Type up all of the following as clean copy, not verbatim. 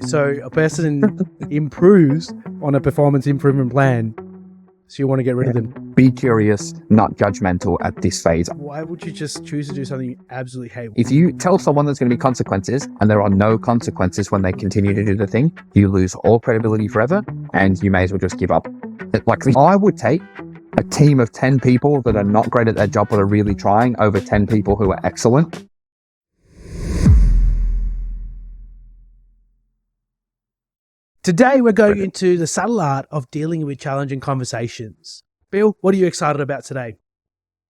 So a person improves on a performance improvement plan, so you want to get rid of them. Be curious, not judgmental at this phase. Why would you just choose to do something you absolutely hate? If you tell someone there's going to be consequences and there are no consequences when they continue to do the thing, you lose all credibility forever and you may as well just give up. Like, I would take a team of 10 people that are not great at their job but are really trying over 10 people who are excellent. Today, we're going into the subtle art of dealing with challenging conversations. Bill, what are you excited about today?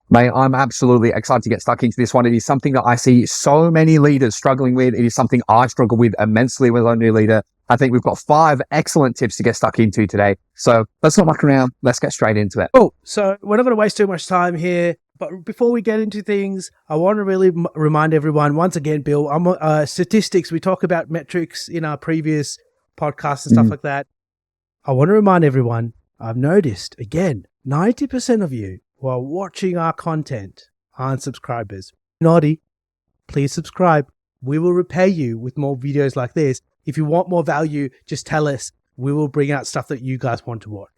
Mate, I'm absolutely excited to get stuck into this one. It is something that I see so many leaders struggling with. It is something I struggle with immensely with a new leader. I think we've got 5 excellent tips to get stuck into today. So let's not muck around. Let's get straight into it. Oh, so we're not going to waste too much time here. But before we get into things, I want to really remind everyone, once again, Bill, statistics, we talk about metrics in our previous podcasts and stuff like that. I want to remind everyone, I've noticed, again, 90% of you who are watching our content aren't subscribers. Naughty, please subscribe. We will repay you with more videos like this. If you want more value, just tell us. We will bring out stuff that you guys want to watch.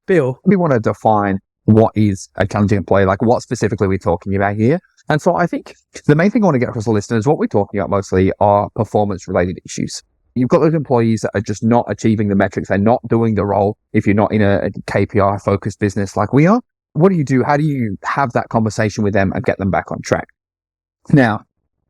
Bill? We want to define what is a challenging employee, like what specifically we're talking about here. And so I think the main thing I want to get across the listeners, what we're talking about mostly are performance-related issues. You've got those employees that are just not achieving the metrics. They're not doing the role. If you're not in a KPI-focused business like we are, what do you do? How do you have that conversation with them and get them back on track? Now,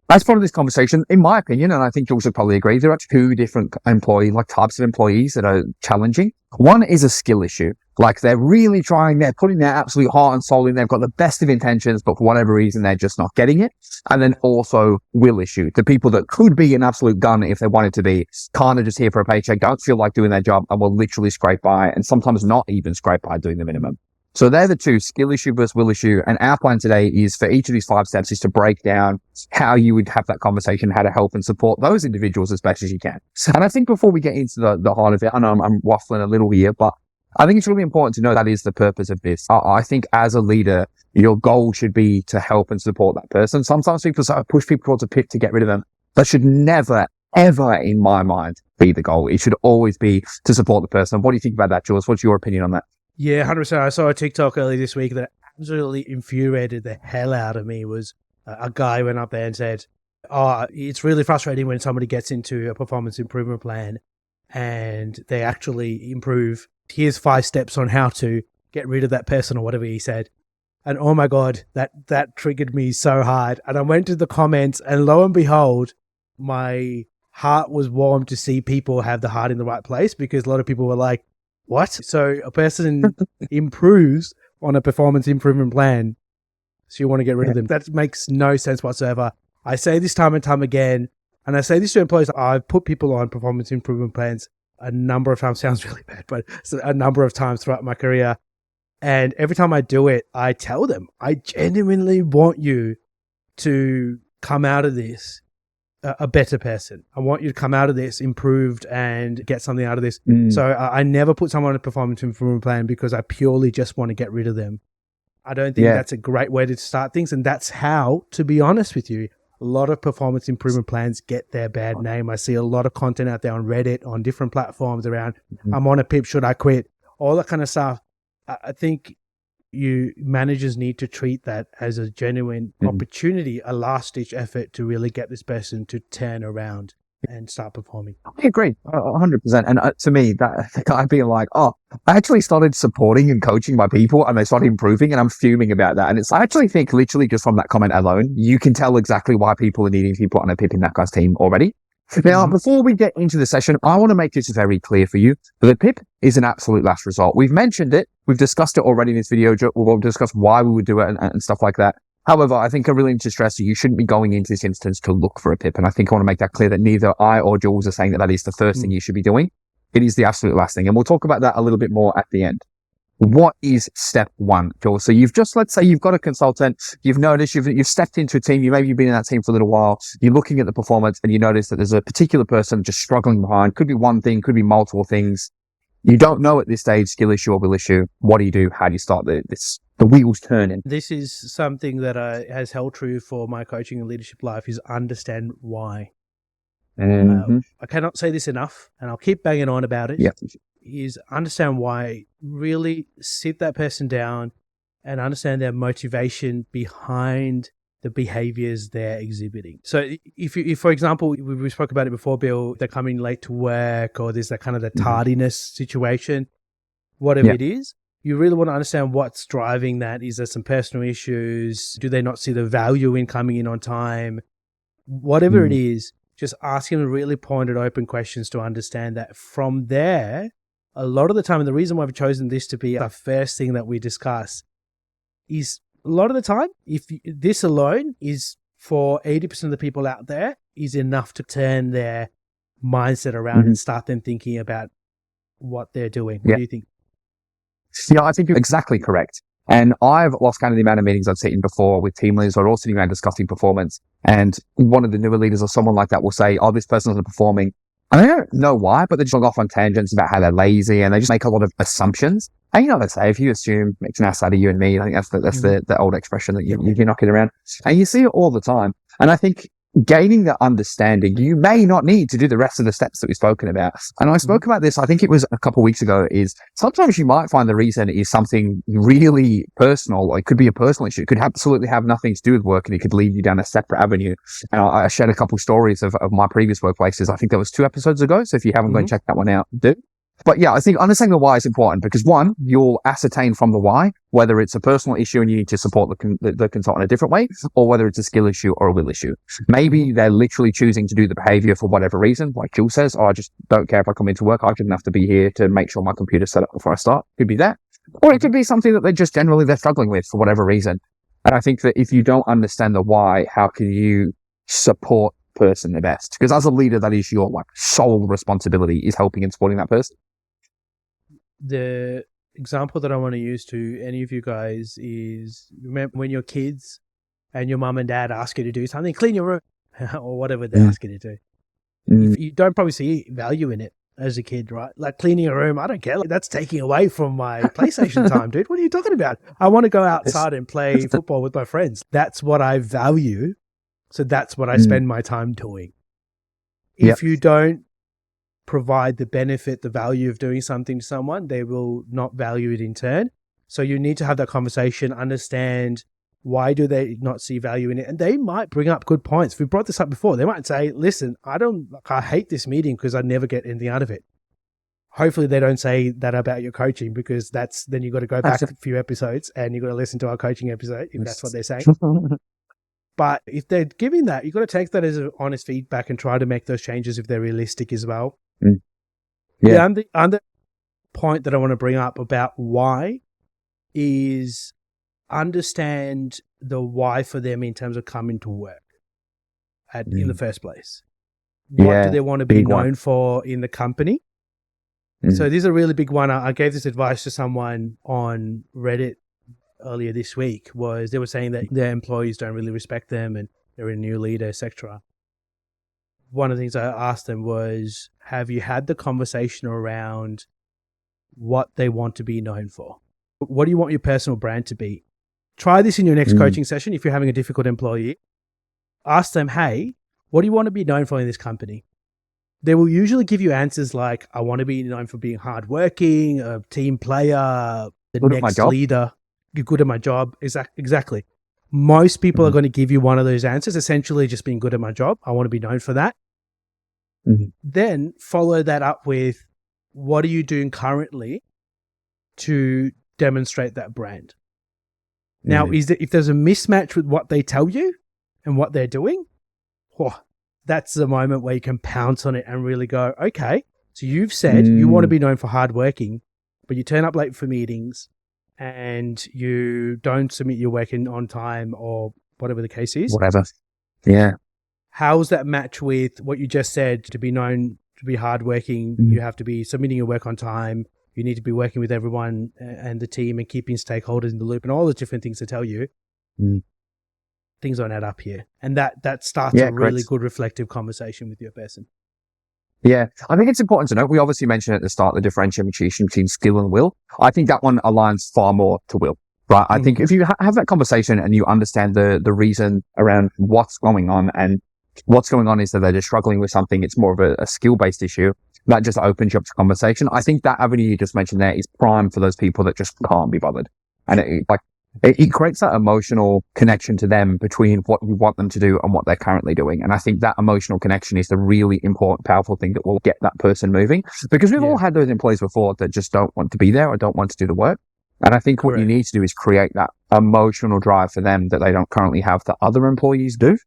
as part of this conversation, in my opinion, and I think you'll probably agree, there are 2 different types of employees that are challenging. One is a skill issue. Like, they're really trying, they're putting their absolute heart and soul in, they've got the best of intentions, but for whatever reason, they're just not getting it. And then also will issue. The people that could be an absolute gun if they wanted to be, kind of just here for a paycheck, don't feel like doing their job, and will literally scrape by, and sometimes not even scrape by doing the minimum. So they're the 2, skill issue versus will issue. And our plan today is for each of these 5 steps is to break down how you would have that conversation, how to help and support those individuals as best as you can. And I think before we get into the heart of it, I know I'm waffling a little here, but I think it's really important to know that is the purpose of this. I think as a leader, your goal should be to help and support that person. Sometimes people sort of push people towards a pit to get rid of them. That should never, ever, in my mind, be the goal. It should always be to support the person. What do you think about that, Jules? What's your opinion on that? Yeah, 100%. I saw a TikTok earlier this week that absolutely infuriated the hell out of me. Was a guy went up there and said, it's really frustrating when somebody gets into a performance improvement plan and they actually improve. Here's 5 steps on how to get rid of that person, or whatever he said. And oh my God, that triggered me so hard. And I went to the comments, and lo and behold, my heart was warmed to see people have the heart in the right place, because a lot of people were like, what? So a person improves on a performance improvement plan, so you want to get rid of them. That makes no sense whatsoever. I say this time and time again, and I say this to employees. I've put people on performance improvement plans a number of times. Sounds really bad, but a number of times throughout my career. And every time I do it, I tell them, I genuinely want you to come out of this a better person. I want you to come out of this improved and get something out of this. So I never put someone on a performance improvement plan because I purely just want to get rid of them. I don't think that's a great way to start things. And that's how, to be honest with you, a lot of performance improvement plans get their bad name. I see a lot of content out there on Reddit, on different platforms around, I'm on a PIP, should I quit? All that kind of stuff. I think managers need to treat that as a genuine opportunity, a last-ditch effort to really get this person to turn around and start performing. I agree, 100%. And to me, that the guy being like, I actually started supporting and coaching my people and they started improving, and I'm fuming about that. And I actually think literally just from that comment alone, you can tell exactly why people are needing to be put on a PIP in that guy's team already. Now, before we get into the session, I want to make this very clear for you. The PIP is an absolute last resort. We've mentioned it. We've discussed it already in this video. We'll discuss why we would do it and stuff like that. However, I think I really need to stress that you shouldn't be going into this instance to look for a PIP. And I think I want to make that clear that neither I or Jules are saying that is the first thing you should be doing. It is the absolute last thing. And we'll talk about that a little bit more at the end. What is step 1, Jules? So let's say you've got a consultant, you've noticed you've stepped into a team, maybe you've been in that team for a little while, you're looking at the performance and you notice that there's a particular person just struggling behind. Could be one thing, could be multiple things. You don't know at this stage, skill issue or will issue. What do you do? How do you start the wheels turning? This is something that has held true for my coaching and leadership life, is understand why. I cannot say this enough, and I'll keep banging on about it, Yeah. is understand why, really sit that person down and understand their motivation behind the behaviors they're exhibiting. So if for example, we spoke about it before, Bill, they're coming late to work, or there's that kind of the tardiness situation, whatever it is, you really want to understand what's driving that. Is there some personal issues? Do they not see the value in coming in on time? Whatever it is, just ask them really pointed, open questions to understand that. From there, a lot of the time, and the reason why I've chosen this to be the first thing that we discuss is a lot of the time, if this alone is for 80% of the people out there, is enough to turn their mindset around and start them thinking about what they're doing. What do you think? Yeah, I think you're exactly correct. And I've lost count of the amount of meetings I've seen before with team leaders who are all sitting around discussing performance. And one of the newer leaders or someone like that will say, oh, this person isn't performing. And I don't know why, but they just go off on tangents about how they're lazy, and they just make a lot of assumptions. And you know, they say, if you assume, makes an ass out of you and me. I think that's the old expression that you're knocking around. And you see it all the time. And I think gaining the understanding, you may not need to do the rest of the steps that we've spoken about. And I spoke about this, I think it was a couple of weeks ago, is sometimes you might find the reason is something really personal. Or it could be a personal issue. It could absolutely have nothing to do with work, and it could lead you down a separate avenue. And I shared a couple of stories of my previous workplaces. I think that was 2 episodes ago. So if you haven't gone and check that one out, do. But yeah, I think understanding the why is important, because one, you'll ascertain from the why whether it's a personal issue and you need to support the consultant a different way, or whether it's a skill issue or a will issue. Maybe they're literally choosing to do the behavior for whatever reason, like Jill says, oh, I just don't care if I come into work. I shouldn't have to be here to make sure my computer's set up before I start. Could be that. Or it could be something that they're struggling with for whatever reason. And I think that if you don't understand the why, how can you support the person the best? Because as a leader, that is your sole responsibility, is helping and supporting that person. The example that I want to use to any of you guys is, remember when you're kids and your mum and dad ask you to do something, clean your room or whatever they ask you to do. You don't probably see value in it as a kid, right? Like cleaning a room, I don't care. Like, that's taking away from my PlayStation time, dude. What are you talking about? I want to go outside and play football with my friends. That's what I value. So that's what I spend my time doing. If you don't provide the benefit, the value of doing something to someone, they will not value it in turn. So you need to have that conversation, understand why do they not see value in it. And they might bring up good points. We brought this up before. They might say, listen, I hate this meeting because I never get anything out of it. Hopefully they don't say that about your coaching, because then you got to go back a few episodes and you got to listen to our coaching episode if that's what they're saying. But if they're giving that, you've got to take that as an honest feedback and try to make those changes if they're realistic as well. Yeah. The other point that I want to bring up about why is understand the why for them in terms of coming to work in the first place. What do they want to be known for in the company? So this is a really big one. I gave this advice to someone on Reddit earlier this week. Was they were saying that their employees don't really respect them and they're a new leader, etc. One of the things I asked them was, have you had the conversation around what they want to be known for? What do you want your personal brand to be? Try this in your next coaching session if you're having a difficult employee. Ask them, hey, what do you want to be known for in this company? They will usually give you answers like, I want to be known for being hardworking, a team player, the good next leader, you're good at my job. Exactly. Most people are going to give you one of those answers, essentially just being good at my job. I want to be known for that. Then follow that up with, what are you doing currently to demonstrate that brand? Now, if there's a mismatch with what they tell you and what they're doing, that's the moment where you can pounce on it and really go, okay, so you've said you want to be known for hardworking, but you turn up late for meetings and you don't submit your work in on time or whatever the case is. Whatever. Yeah. How's that match with what you just said? To be known to be hardworking, you have to be submitting your work on time. You need to be working with everyone and the team and keeping stakeholders in the loop and all the different things to tell you. Things don't add up here. And that starts a really good reflective conversation with your person. Yeah, I think it's important to note, we obviously mentioned at the start the differentiation between skill and will. I think that one aligns far more to will, right? I think if you have that conversation and you understand the reason around what's going on and what's going on is that they're just struggling with something. It's more of a skill-based issue. That just opens you up to conversation. I think that avenue you just mentioned there is prime for those people that just can't be bothered. And it creates that emotional connection to them between what you want them to do and what they're currently doing. And I think that emotional connection is the really important, powerful thing that will get that person moving. Because we've all had those employees before that just don't want to be there or don't want to do the work. And I think what you need to do is create that emotional drive for them that they don't currently have that other employees do.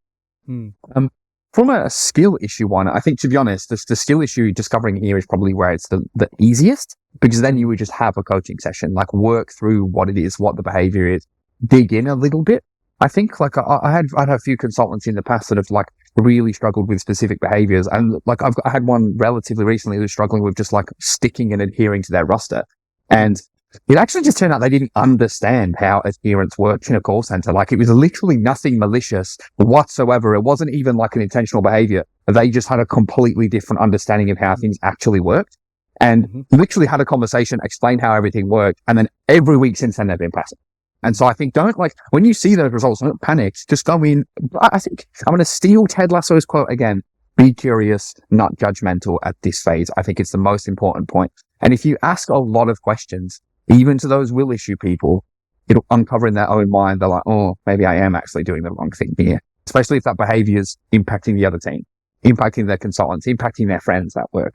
From a skill issue one, I think, to be honest, the skill issue discovering here is probably where it's the easiest, because then you would just have a coaching session, like work through what it is, what the behavior is, dig in a little bit. I think like I had a few consultants in the past that have like really struggled with specific behaviors. And like I had one relatively recently who was struggling with just like sticking and adhering to their roster. And it actually just turned out they didn't understand how adherence works in a call center. Like it was literally nothing malicious whatsoever. It wasn't even like an intentional behavior. They just had a completely different understanding of how things actually worked, and literally had a conversation, explained how everything worked. And then every week since then, they've been passing. And so I think when you see those results, don't panic. Just go in. I think I'm going to steal Ted Lasso's quote again. Be curious, not judgmental at this phase. I think it's the most important point. And if you ask a lot of questions, even to those will issue people, it'll uncover in their own mind. They're like, oh, maybe I am actually doing the wrong thing here. Especially if that behavior is impacting the other team, impacting their consultants, impacting their friends at work.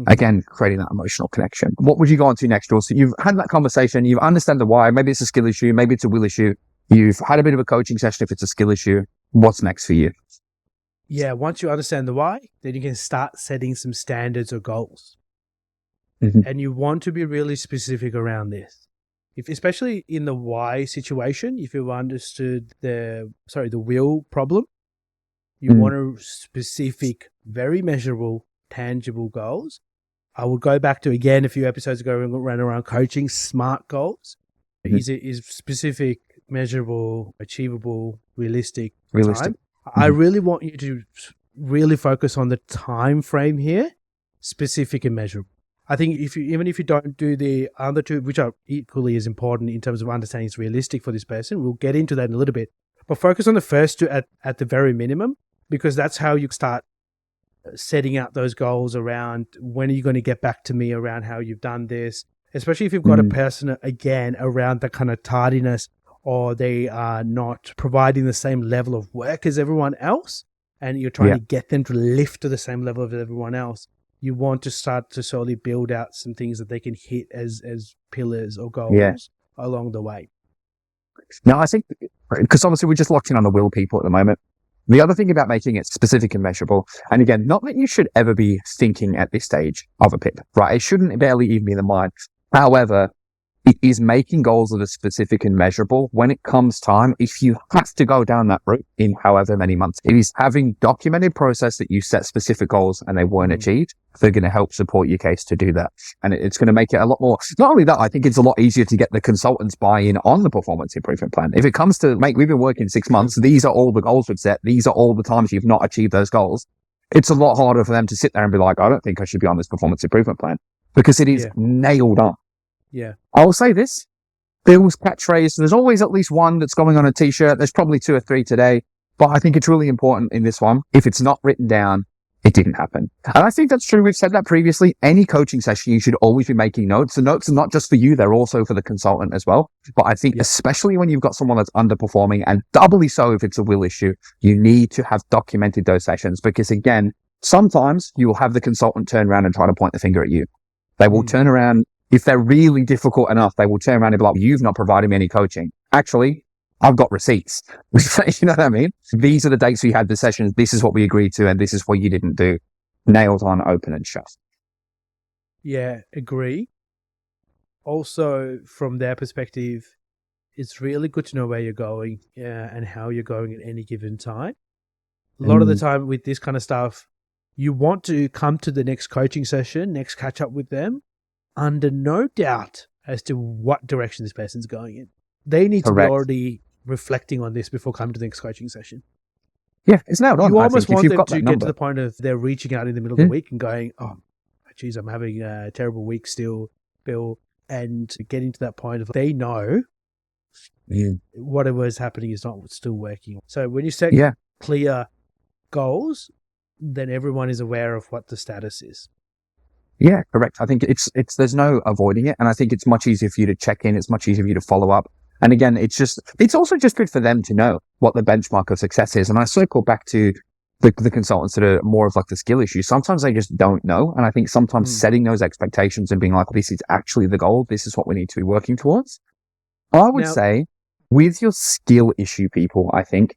Again, creating that emotional connection. What would you go on to next, Jules? So you've had that conversation. You understand the why. Maybe it's a skill issue. Maybe it's a will issue. You've had a bit of a coaching session if it's a skill issue. What's next for you? Yeah, once you understand the why, then you can start setting some standards or goals. And you want to be really specific around this. Especially in the why situation, if you've understood the will problem, you want a specific, very measurable, tangible goals. I would go back to, again, a few episodes ago, we ran around coaching SMART goals. Is specific, measurable, achievable, realistic. Time. I really want you to really focus on the time frame here, specific and measurable. I think even if you don't do the other two, which are equally as important in terms of understanding it's realistic for this person, we'll get into that in a little bit. But focus on the first two at the very minimum, because that's how you start setting out those goals around when are you going to get back to me around how you've done this, especially if you've got a person, again, around the kind of tardiness, or they are not providing the same level of work as everyone else, and you're trying to get them to lift to the same level of everyone else. You want to start to slowly build out some things that they can hit as pillars or goals along the way. Now, I think, because obviously we're just locked in on the will people at the moment. The other thing about making it specific and measurable, and again, not that you should ever be thinking at this stage of a PIP, right? It shouldn't barely even be in the mind. However, it is making goals that are specific and measurable when it comes time, if you have to go down that route in however many months. It is having documented process that you set specific goals and they weren't achieved. They're going to help support your case to do that. And it's going to make it a lot more, not only that, I think it's a lot easier to get the consultants buy-in on the performance improvement plan. If it comes to, mate, we've been working 6 months, these are all the goals we've set, these are all the times you've not achieved those goals. It's a lot harder for them to sit there and be like, I don't think I should be on this performance improvement plan, because it is nailed on. Yeah. I will say this, Bill's catchphrase, there's always at least one that's going on a t-shirt. There's probably 2 or 3 today, but I think it's really important in this one. If it's not written down, it didn't happen. And I think that's true. We've said that previously. Any coaching session, you should always be making notes. The notes are not just for you, they're also for the consultant as well. But I think especially when you've got someone that's underperforming, and doubly so if it's a will issue, you need to have documented those sessions, because again, sometimes you will have the consultant turn around and try to point the finger at you. They will turn around. If they're really difficult enough, they will turn around and be like, you've not provided me any coaching. Actually, I've got receipts. You know what I mean? These are the dates we had the sessions. This is what we agreed to, and this is what you didn't do. Nailed on, open and shut. Yeah, agree. Also, from their perspective, it's really good to know where you're going and how you're going at any given time. A lot of the time with this kind of stuff, you want to come to the next coaching session, next catch up with them, under no doubt as to what direction this person's going in. They need to be already reflecting on this before coming to the next coaching session. Yeah, it's nailed on. You almost want them to get to the point of they're reaching out in the middle of the week and going, oh, geez, I'm having a terrible week still, Bill. And getting to that point of they know whatever is happening is not still working. So when you set clear goals, then everyone is aware of what the status is. Yeah, correct. I think it's there's no avoiding it, and I think it's much easier for you to check in. It's much easier for you to follow up. And again, it's also just good for them to know what the benchmark of success is. And I circle back to the consultants that are more of like the skill issue. Sometimes they just don't know, and I think sometimes setting those expectations and being like, this is actually the goal. This is what we need to be working towards. I would say with your skill issue, people, I think.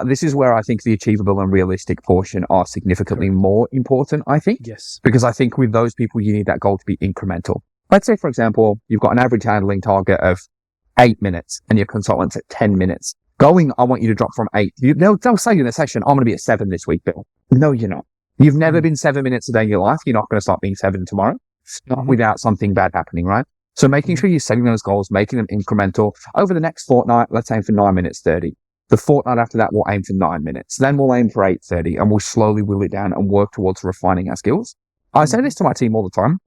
This is where I think the achievable and realistic portion are significantly more important, I think. Yes. Because I think with those people, you need that goal to be incremental. Let's say, for example, you've got an average handling target of 8 minutes and your consultant's at 10 minutes. I want you to drop from 8. They'll say in the session, I'm going to be at 7 this week, Bill. No, you're not. You've never been 7 minutes a day in your life. You're not going to start being 7 tomorrow. Not without something bad happening, right? So making sure you're setting those goals, making them incremental. Over the next fortnight, let's aim for 9 minutes 30. The fortnight after that, we'll aim for 9 minutes. Then we'll aim for 8:30, and we'll slowly whittle it down and work towards refining our skills. I say this to my team all the time.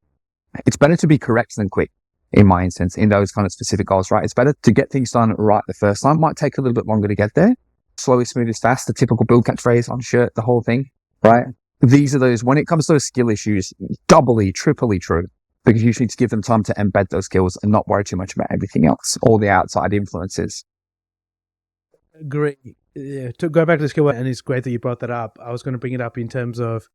It's better to be correct than quick, in my instance, in those kind of specific goals, right? It's better to get things done right the first time. Might take a little bit longer to get there. Slow is smooth is fast, the typical Bill catchphrase on shirt, the whole thing, right? These are those, when it comes to those skill issues, doubly, triply true. Because you need to give them time to embed those skills and not worry too much about everything else, all the outside influences. Great. Yeah, to go back to the skill, and it's great that you brought that up. I was going to bring it up in terms of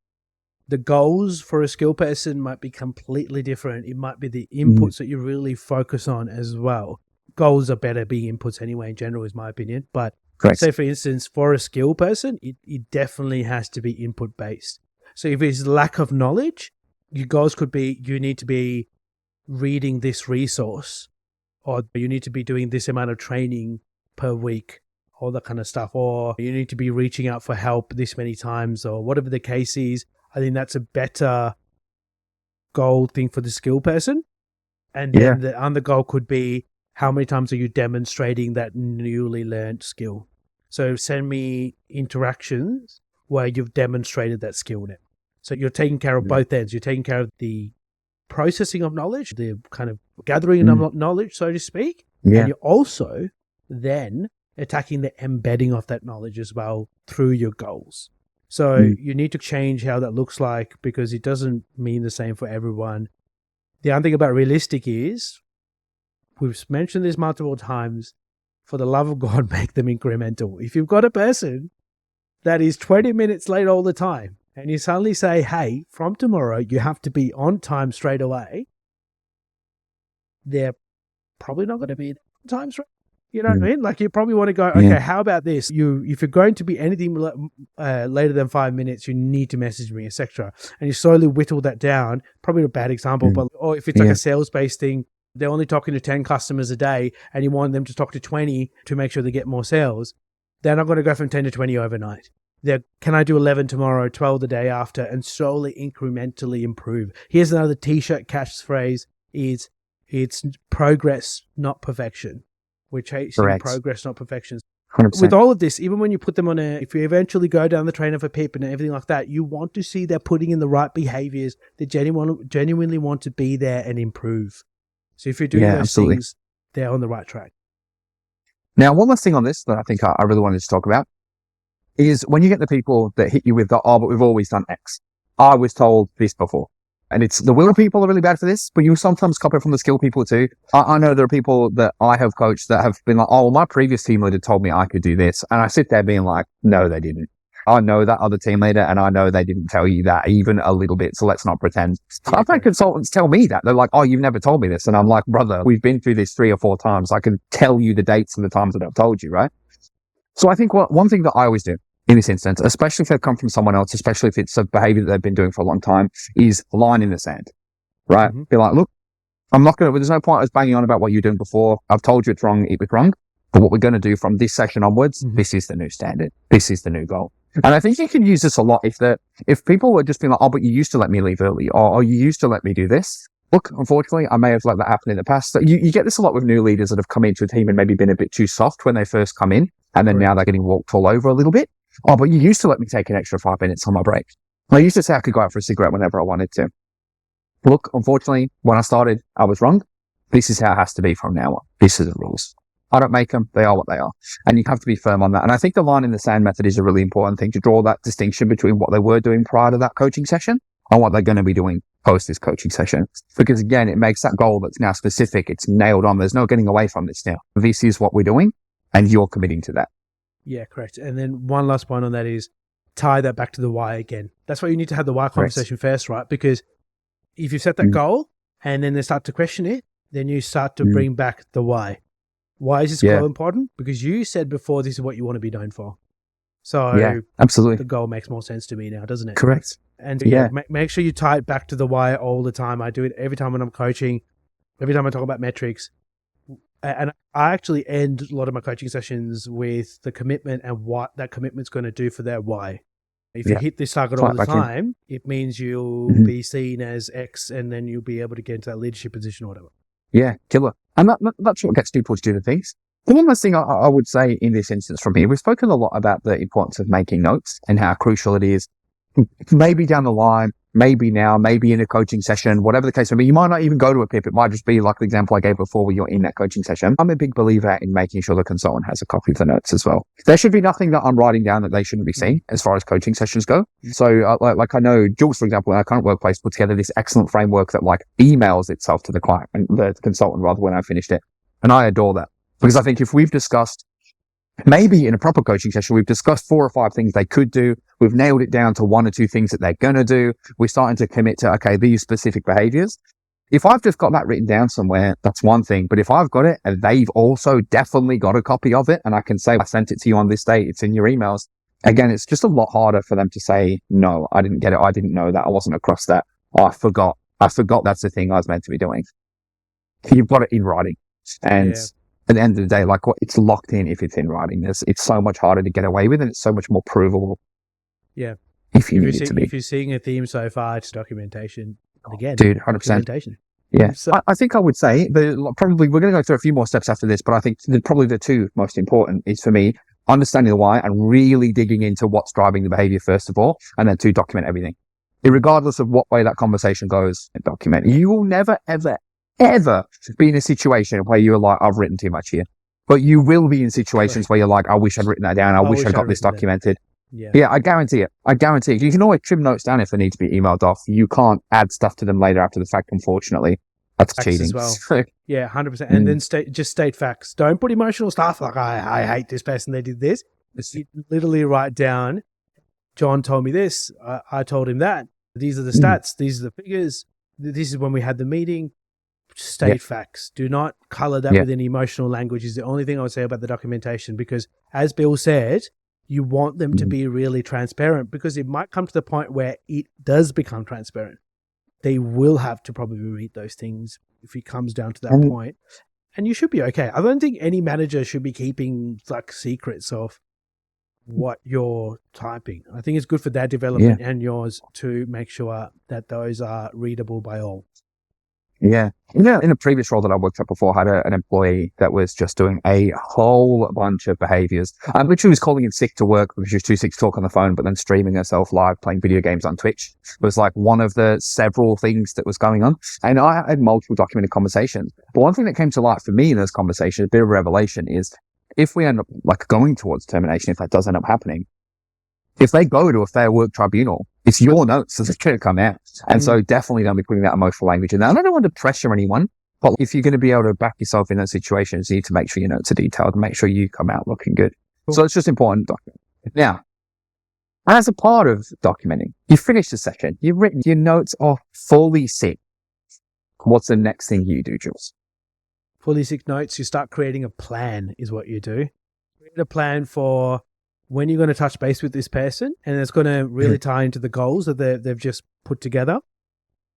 the goals for a skill person might be completely different. It might be the inputs that you really focus on as well. Goals are better being inputs anyway, in general, is my opinion. But say, for instance, for a skill person, it definitely has to be input based. So if it's lack of knowledge, your goals could be you need to be reading this resource, or you need to be doing this amount of training per week, all that kind of stuff, or you need to be reaching out for help this many times, or whatever the case is. I think that's a better goal thing for the skill person. And then the other goal could be, how many times are you demonstrating that newly learned skill? So send me interactions where you've demonstrated that skill now. So you're taking care of both ends. You're taking care of the processing of knowledge, the kind of gathering of knowledge, so to speak. Yeah. And you're also then attacking the embedding of that knowledge as well through your goals. So you need to change how that looks like, because it doesn't mean the same for everyone. The other thing about realistic is, we've mentioned this multiple times, for the love of God, make them incremental. If you've got a person that is 20 minutes late all the time, and you suddenly say, hey, from tomorrow, you have to be on time straight away, they're probably not going to be on time straight. You know what I mean? Like, you probably want to go, okay, how about this? If you're going to be anything later than 5 minutes, you need to message me, etc. And you slowly whittle that down. Probably a bad example, but or if it's like a sales-based thing, they're only talking to 10 customers a day, and you want them to talk to 20 to make sure they get more sales. They're not going to go from 10 to 20 overnight. Can I do 11 tomorrow, 12 the day after, and slowly incrementally improve? Here's another t-shirt catchphrase: it's progress, not perfection. We're chasing progress, not perfection. 100%. With all of this, even when you put them on if you eventually go down the train of a PIP and everything like that, you want to see they're putting in the right behaviors. They genuinely want to be there and improve. So if you're doing those things, they're on the right track. Now, one last thing on this that I think I really wanted to talk about is when you get the people that hit you with the, but we've always done X. I was told this before. And it's the will people are really bad for this, but you sometimes copy it from the skill people too. I know there are people that I have coached that have been like, oh, well, my previous team leader told me I could do this. And I sit there being like, no, they didn't. I know that other team leader, and I know they didn't tell you that even a little bit. So let's not pretend. I've had consultants tell me that. They're like, oh, you've never told me this. And I'm like, brother, we've been through this 3 or 4 times. I can tell you the dates and the times that I've told you, right? So I think one thing that I always do in this instance, especially if they've come from someone else, especially if it's a behavior that they've been doing for a long time, is line in the sand, right? Be like, look, I'm not going to, there's no point us banging on about what you're doing before. I've told you it's wrong, it was wrong. But what we're going to do from this session onwards, this is the new standard. This is the new goal. And I think you can use this a lot if people were just being like, oh, but you used to let me leave early, or you used to let me do this. Look, unfortunately, I may have let that happen in the past. So you get this a lot with new leaders that have come into a team and maybe been a bit too soft when they first come in. And then now they're getting walked all over a little bit. Oh, but you used to let me take an extra 5 minutes on my break. I used to say I could go out for a cigarette whenever I wanted to. Look, unfortunately, when I started, I was wrong. This is how it has to be from now on. This is the rules. I don't make them. They are what they are. And you have to be firm on that. And I think the line in the sand method is a really important thing to draw that distinction between what they were doing prior to that coaching session and what they're going to be doing post this coaching session. Because again, it makes that goal that's now specific. It's nailed on. There's no getting away from this now. This is what we're doing and you're committing to that. Yeah, correct. And then one last point on that is tie that back to the why again. That's why you need to have the why conversation first, right? Because if you set that goal and then they start to question it, then you start to bring back the why. Why is this goal important? Because you said before this is what you want to be known for. So absolutely. The goal makes more sense to me now, doesn't it? Correct. And make sure you tie it back to the why all the time. I do it every time when I'm coaching, every time I talk about metrics. And I actually end a lot of my coaching sessions with the commitment and what that commitment's going to do for their why. If you hit this target all the time, it means you'll be seen as X and then you'll be able to get into that leadership position or whatever. Yeah, killer. And that's what gets people to do the things. The one last thing I would say in this instance from here, we've spoken a lot about the importance of making notes and how crucial it is. Maybe down the line, maybe now, maybe in a coaching session, whatever the case may be. You might not even go to a PIP. It might just be like the example I gave before where you're in that coaching session. I'm a big believer in making sure the consultant has a copy of the notes as well. There should be nothing that I'm writing down that they shouldn't be seeing as far as coaching sessions go. So like I know Jules, for example, in our current workplace put together this excellent framework that like emails itself to the client and the consultant rather when I finished it. And I adore that because I think if we've discussed maybe in a proper coaching session, we've discussed 4 or 5 things they could do. We've nailed it down to 1 or 2 things that they're going to do. We're starting to commit to, okay, these specific behaviors. If I've just got that written down somewhere, that's one thing. But if I've got it and they've also definitely got a copy of it and I can say, I sent it to you on this date, it's in your emails. Again, it's just a lot harder for them to say, no, I didn't get it. I didn't know that. I wasn't across that. Oh, I forgot that's the thing I was meant to be doing. You've got it in writing. And at the end of the day, like it's locked in if it's in writing. It's so much harder to get away with and it's so much more provable. Yeah. If you need it to be. If you're seeing a theme so far, it's documentation. Again, dude, 100%. Documentation. Yeah. So, I think I would say probably we're going to go through a few more steps after this, but I think probably the 2 most important is for me, understanding the why and really digging into what's driving the behavior first of all, and then 2, document everything. Regardless of what way that conversation goes, document. You will never, ever be in a situation where you're like, I've written too much here. But you will be in situations where you're like, I wish I'd written that down. I wish I'd got this documented. Yeah, I guarantee it. You can always trim notes down if they need to be emailed off. You can't add stuff to them later after the fact, unfortunately. That's facts cheating. As well. Yeah, 100%. And then state facts. Don't put emotional stuff like, I hate this person, they did this. You literally write down, John told me this, I told him that. These are the stats, these are the figures, this is when we had the meeting. State facts. Do not color that with any emotional language is the only thing I would say about the documentation, because as Bill said, you want them to be really transparent, because it might come to the point where it does become transparent. They will have to probably read those things if it comes down to that point. And you should be okay. I don't think any manager should be keeping like secrets of what you're typing. I think it's good for their development and yours to make sure that those are readable by all. Yeah. In a previous role that I worked at before, I had an employee that was just doing a whole bunch of behaviors. Literally was calling in sick to work because she was too sick to talk on the phone, but then streaming herself live playing video games on Twitch was like one of the several things that was going on. And I had multiple documented conversations. But one thing that came to light for me in those conversations, a bit of a revelation, is if we end up like going towards termination, if that does end up happening, if they go to a fair work tribunal, it's your notes that's going to come out. And so definitely don't be putting that emotional language in there. And I don't want to pressure anyone, but if you're going to be able to back yourself in those situations, you need to make sure your notes are detailed and make sure you come out looking good. Cool. So it's just important to document. Now, as a part of documenting, you finish the session, you've written, your notes are fully sick. What's the next thing you do, Jules? Fully sick notes, you start creating a plan is what you do. Create a plan for when you're going to touch base with this person, and it's going to really tie into the goals that they've just put together.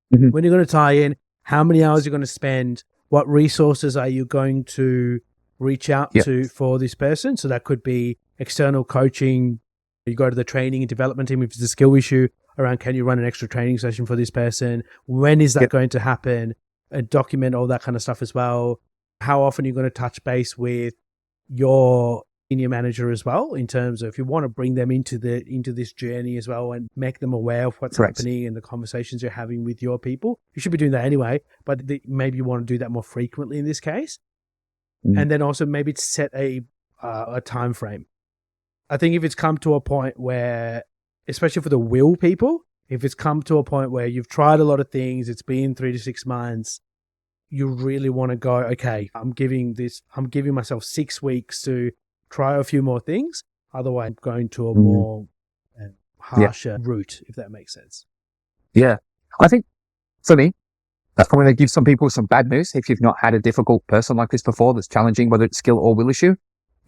When you're going to tie in how many hours you're going to spend, what resources are you going to reach out to for this person? So that could be external coaching. You go to the training and development team if it's a skill issue around, can you run an extra training session for this person? When is that going to happen? And document all that kind of stuff as well. How often are you going to touch base with your senior manager as well, in terms of if you want to bring them into this journey as well and make them aware of what's happening and the conversations you're having with your people. You should be doing that anyway, but maybe you want to do that more frequently in this case. and then also maybe set a time frame. I think if it's come to a point where, especially for the will people, if it's come to a point where you've tried a lot of things, it's been 3 to 6 months, you really want to go, okay, I'm giving myself 6 weeks to try a few more things. Otherwise, I'm going to a more harsher route, if that makes sense. Yeah. I think for me, I'm going to give some people some bad news. If you've not had a difficult person like this before that's challenging, whether it's skill or will issue,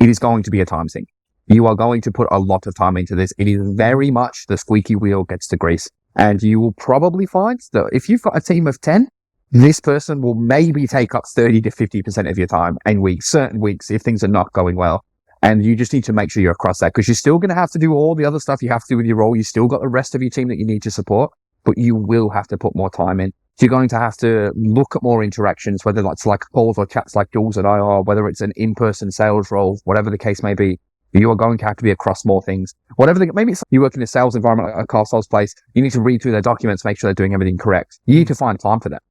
it is going to be a time thing. You are going to put a lot of time into this. It is very much the squeaky wheel gets the grease. And you will probably find that if you've got a team of 10, this person will maybe take up 30 to 50% of your time in certain weeks, if things are not going well. And you just need to make sure you're across that, because you're still going to have to do all the other stuff you have to do with your role. You still got the rest of your team that you need to support, but you will have to put more time in. So you're going to have to look at more interactions, whether that's like calls or chats like Jules and I are, whether it's an in-person sales role, whatever the case may be. You are going to have to be across more things. Maybe it's you work in a sales environment, like a car sales place. You need to read through their documents, make sure they're doing everything correct. You need to find time for that.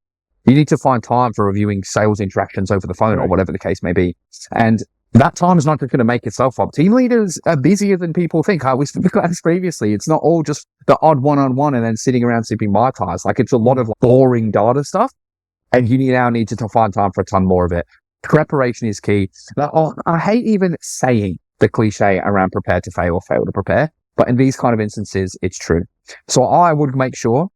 You need to find time for reviewing sales interactions over the phone or whatever the case may be. And that time is not just going to make itself up. Team leaders are busier than people think. We spoke about this previously. It's not all just the odd one-on-one and then sitting around sipping Mai Tais. Like, it's a lot of boring data stuff. And you now need to find time for a ton more of it. Preparation is key. I hate even saying the cliche around prepare to fail or fail to prepare. But in these kind of instances, it's true. So I would make sure,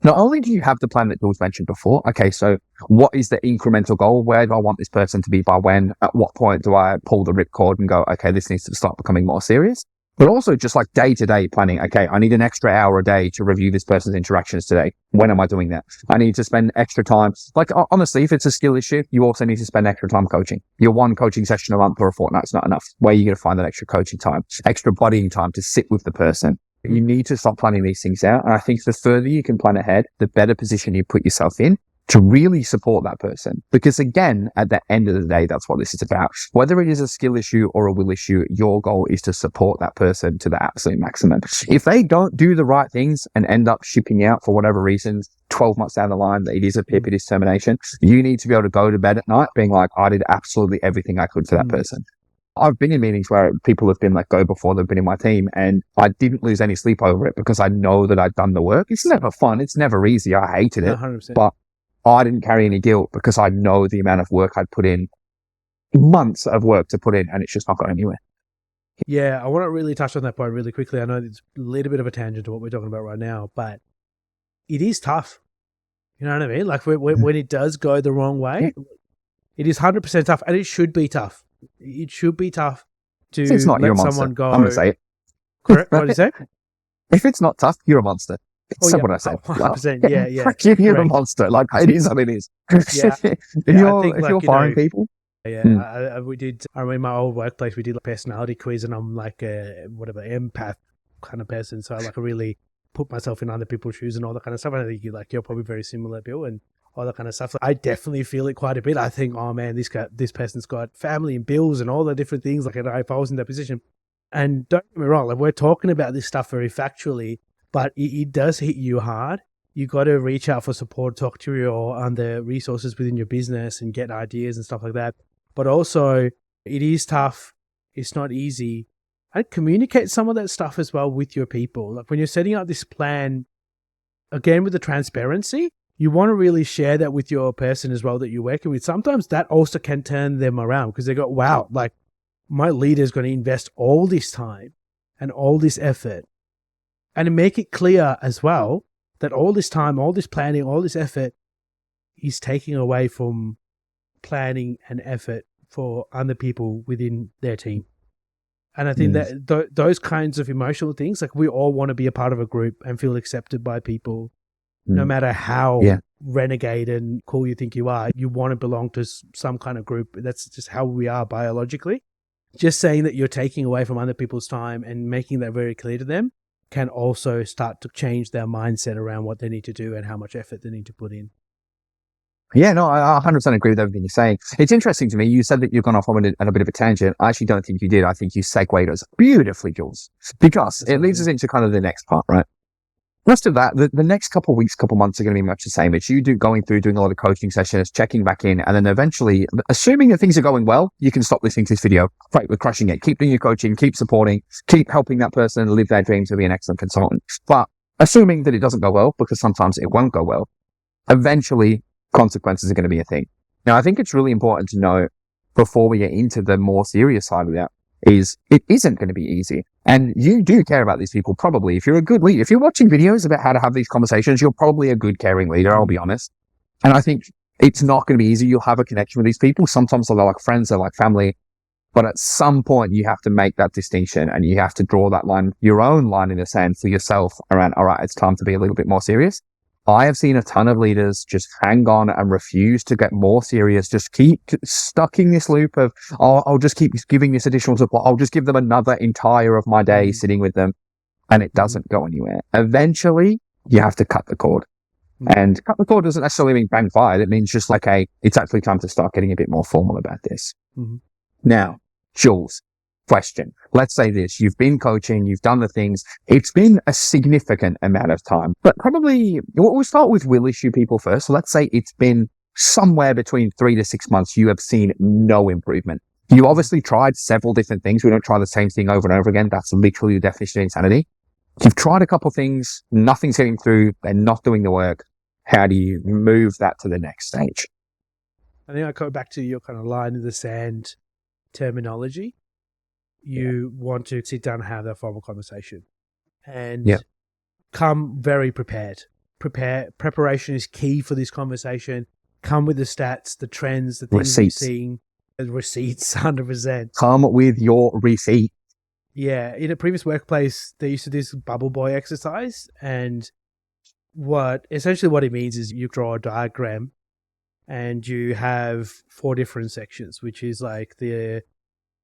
not only do you have the plan that Jules mentioned before, okay, so what is the incremental goal? Where do I want this person to be by when? At what point do I pull the ripcord and go, okay, this needs to start becoming more serious? But also just like day-to-day planning. Okay, I need an extra hour a day to review this person's interactions today. When am I doing that? I need to spend extra time. Like, honestly, if it's a skill issue, you also need to spend extra time coaching. Your one coaching session a month or a fortnight is not enough. Where are you going to find that extra coaching time, extra buddying time to sit with the person? You need to start planning these things out. And I think the further you can plan ahead, the better position you put yourself in to really support that person. Because again, at the end of the day, that's what this is about. Whether it is a skill issue or a will issue, your goal is to support that person to the absolute maximum. If they don't do the right things and end up shipping out for whatever reasons, 12 months down the line, that it is a PIP, it is termination, you need to be able to go to bed at night being like, I did absolutely everything I could for that person. I've been in meetings where people have been let go before they've been in my team, and I didn't lose any sleep over it because I know that I'd done the work. It's never fun. It's never easy. I hated it. 100%. But I didn't carry any guilt because I know the amount of work I'd put in, months of work to put in, and it's just not going anywhere. Yeah, I want to really touch on that point really quickly. I know it's a little bit of a tangent to what we're talking about right now, but it is tough. You know what I mean? Like when it does go the wrong way, it is 100% tough, and it should be tough. It should be tough to it's not, let someone go. I'm going to say it. Correct? What did you say? If it's not tough, you're a monster. That's what I said. 100%. Yeah. You're a monster. Like, it is what it is. Yeah. if you're firing people. Yeah, we did. I mean, my old workplace, we did a personality quiz, and I'm like a empath kind of person. So I really put myself in other people's shoes and all that kind of stuff. And I think you're probably very similar, Bill, and all that kind of stuff. I definitely feel it quite a bit. I think, oh man, this person's got family and bills and all the different things. Like, if I was in that position, and don't get me wrong, like, we're talking about this stuff very factually, but it does hit you hard. You got to reach out for support, talk to your the resources within your business and get ideas and stuff like that. But also, it is tough. It's not easy. And communicate some of that stuff as well with your people. Like, when you're setting up this plan, again, with the transparency, you want to really share that with your person as well that you're working with. Sometimes that also can turn them around because they go, wow, like, my leader is going to invest all this time and all this effort, and make it clear as well that all this time, all this planning, all this effort is taking away from planning and effort for other people within their team. And I think that those kinds of emotional things, like, we all want to be a part of a group and feel accepted by people. No matter how renegade and cool you think you are, you want to belong to some kind of group. That's just how we are biologically. Just saying that you're taking away from other people's time and making that very clear to them can also start to change their mindset around what they need to do and how much effort they need to put in. Yeah, no, I 100% agree with everything you're saying. It's interesting to me. You said that you've gone off on a bit of a tangent. I actually don't think you did. I think you segued us beautifully, Jules, because it leads us into kind of the next part, right? rest of that, the next couple of weeks, couple of months are going to be much the same. It's you doing a lot of coaching sessions, checking back in, and then eventually, assuming that things are going well, you can stop listening to this video. Right, we're crushing it. Keep doing your coaching, keep supporting, keep helping that person live their dreams to be an excellent consultant. But assuming that it doesn't go well, because sometimes it won't go well, eventually consequences are going to be a thing. Now, I think it's really important to know before we get into the more serious side of that is it isn't going to be easy. And you do care about these people, probably. If you're a good leader, if you're watching videos about how to have these conversations, you're probably a good, caring leader, I'll be honest. And I think it's not going to be easy. You'll have a connection with these people. Sometimes they're like friends, they're like family. But at some point, you have to make that distinction and you have to draw that line, your own line in the sand for yourself around, all right, it's time to be a little bit more serious. I have seen a ton of leaders just hang on and refuse to get more serious, just keep stuck in this loop of, oh, I'll just keep giving this additional support. I'll just give them another entire of my day sitting with them. And it doesn't go anywhere. Eventually, you have to cut the cord. And cut the cord doesn't necessarily mean bang fired. It means just like, hey, it's actually time to start getting a bit more formal about this. Mm-hmm. Now, Jules, question. Let's say this. You've been coaching, you've done the things. It's been a significant amount of time, but probably we'll start with will issue people first. So let's say it's been somewhere between 3 to 6 months. You have seen no improvement. You obviously tried several different things. We don't try the same thing over and over again. That's literally the definition of insanity. You've tried a couple things. Nothing's getting through. They're not doing the work. How do you move that to the next stage? I think I go back to your kind of line in the sand terminology. You want to sit down and have that formal conversation and come very prepared. Preparation is key for this conversation. Come with the stats, the trends, the things you're seeing, the receipts, 100%. Come with your receipt. Yeah. In a previous workplace, they used to do this bubble boy exercise. And what it means is you draw a diagram and you have 4 different sections, which is like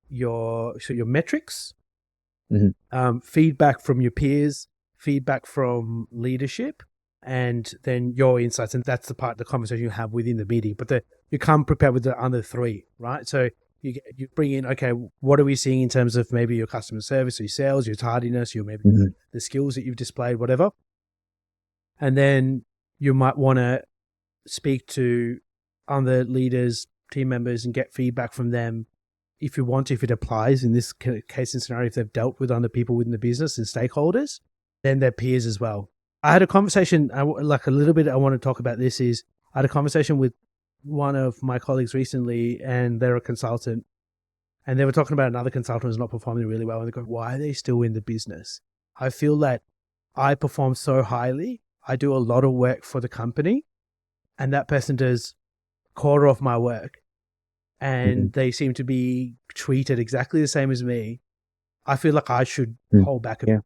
your metrics, feedback from your peers, feedback from leadership, and then your insights. And that's the part of the conversation you have within the meeting. But you come prepared with the other 3, right? So you bring in, okay, what are we seeing in terms of maybe your customer service, your sales, your tardiness, your maybe the skills that you've displayed, whatever. And then you might want to speak to other leaders, team members, and get feedback from them. If you want to, if it applies in this case and scenario, if they've dealt with other people within the business and stakeholders, then their peers as well. I had a conversation, I want to talk about this is, I had a conversation with one of my colleagues recently, and they're a consultant, and they were talking about another consultant who's not performing really well, and they go, why are they still in the business? I feel that I perform so highly, I do a lot of work for the company, and that person does a quarter of my work. And they seem to be treated exactly the same as me. I feel like I should hold back a bit.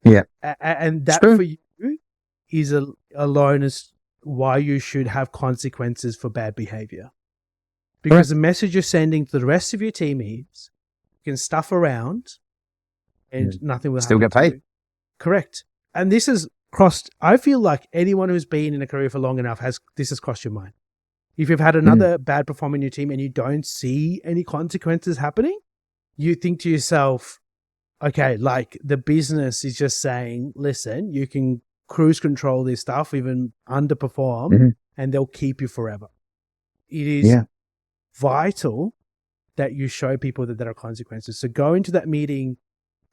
Yeah. And that for you is alone as why you should have consequences for bad behavior. Because the message you're sending to the rest of your team is you can stuff around and nothing will still happen. Get paid. Correct. And this has crossed, I feel like anyone who's been in a career for long enough this has crossed your mind. If you've had another bad performer in your team and you don't see any consequences happening, you think to yourself, okay, like the business is just saying, listen, you can cruise control this stuff, even underperform, and they'll keep you forever. It is vital that you show people that there are consequences. So go into that meeting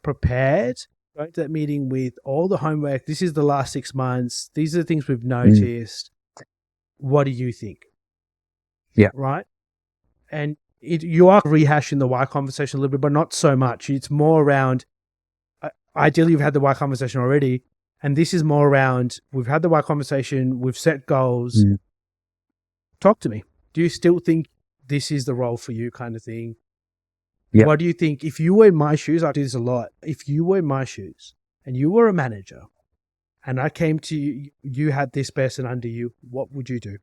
prepared, go into that meeting with all the homework. This is the last 6 months. These are the things we've noticed. What do you think? Yeah. Right. And you are rehashing the why conversation a little bit, but not so much. It's more around, ideally you've had the why conversation already. And this is more around, we've had the why conversation, we've set goals. Talk to me. Do you still think this is the role for you kind of thing? Yeah. What do you think? If you were in my shoes, I do this a lot. If you were in my shoes and you were a manager and I came to you, you had this person under you, what would you do?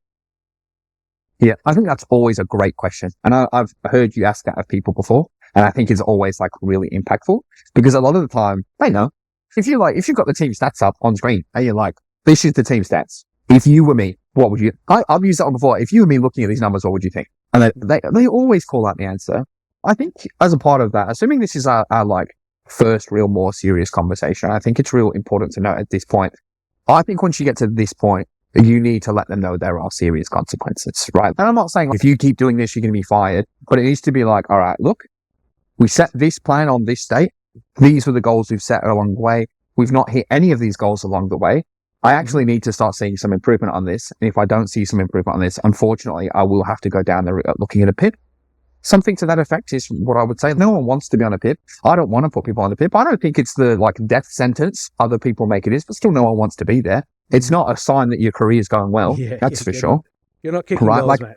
Yeah, I think that's always a great question. And I've heard you ask that of people before. And I think it's always like really impactful because a lot of the time they know if you've got the team stats up on screen and you're like, this is the team stats. If you were me, what would you, I've used that one before. If you were me looking at these numbers, what would you think? And they always call out the answer. I think as a part of that, assuming this is our like first real more serious conversation, I think it's real important to note at this point I think once you get to this point, you need to let them know there are serious consequences, right? And I'm not saying if you keep doing this, you're going to be fired, but it needs to be like, all right, look, we set this plan on this date. These were the goals we've set along the way. We've not hit any of these goals along the way. I actually need to start seeing some improvement on this. And if I don't see some improvement on this, unfortunately, I will have to go down the route looking at a PIP. Something to that effect is what I would say. No one wants to be on a PIP. I don't want to put people on a PIP. I don't think it's the death sentence other people make it is, but still no one wants to be there. It's not a sign that your career is going well. That's for sure. You're not kicking goals, mate.